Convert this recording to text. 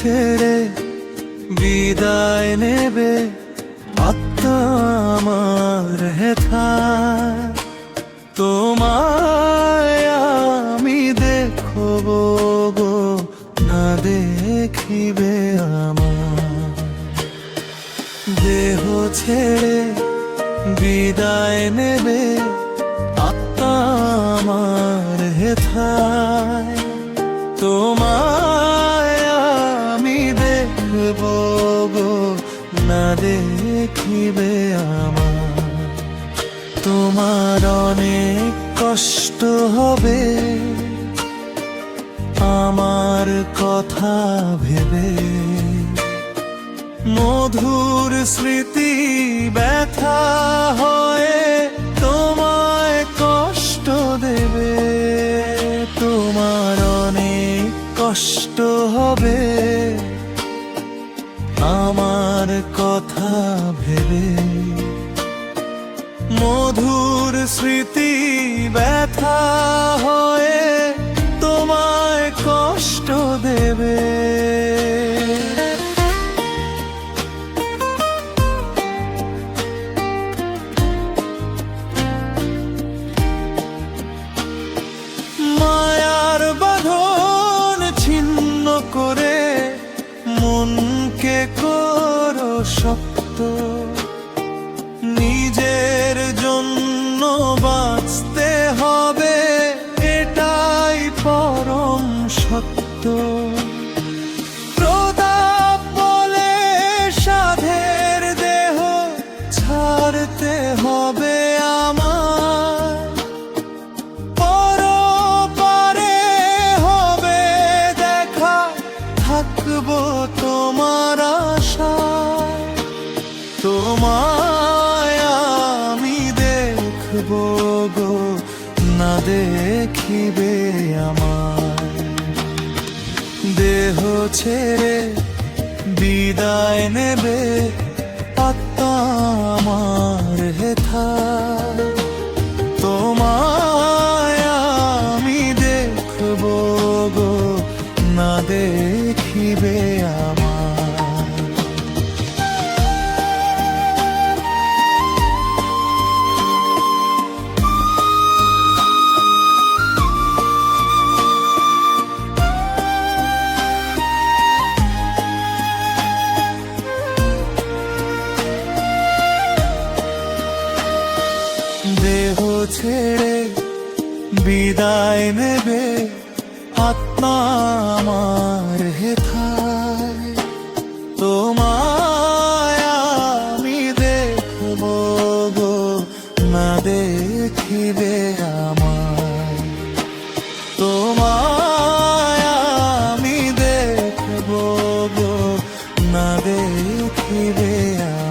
ছেড়ে বিদায় নেবে আত্মা আমার হেথায়। তোমায় আমি দেখব গো, না দেখিবে আমার। দেহ ছেড়ে বিদায় নেবে আত্মা আমার হেথায়। তোমায় আমি দেখব গো, না দেখিবে আমার। তোমার অনেক কষ্ট হবে আমার কথা ভেবে, মধুর স্মৃতি ব্যথা হয়ে তোমায় কষ্ট দেবে। তোমার অনেক কষ্ট হবে আমার কথা ভেবে, মধুর স্মৃতি ব্যথা হয়ে তোমায় কষ্ট দেবে। মায়ার বাঁধন ছিন্ন করে মনকে করো শক্ত, নিজের জন্য বাঁচতে হবে এটাই পরম সত্য। প্রতাপ বলে সাধের দেহ ছাড়তে হবে আমার, পরপারে হবে দেখা, থাকবো তোমার আশায়। তোমায় আমি দেখব গো, না দেখিবে আমার। দেহ ছেড়ে বিদায় নেবে আত্মা আমার হেথায়। তোমায় আমি দেখব গো, না দেখিবে আমার। দেহ ছেড়ে বিদায় নেবে আত্মা আমার হেথায়। তোমায় আমি দেখব গো, না দেখিবে আমার। তোমায় আমি দেখব গো, না দেখিবে আমার।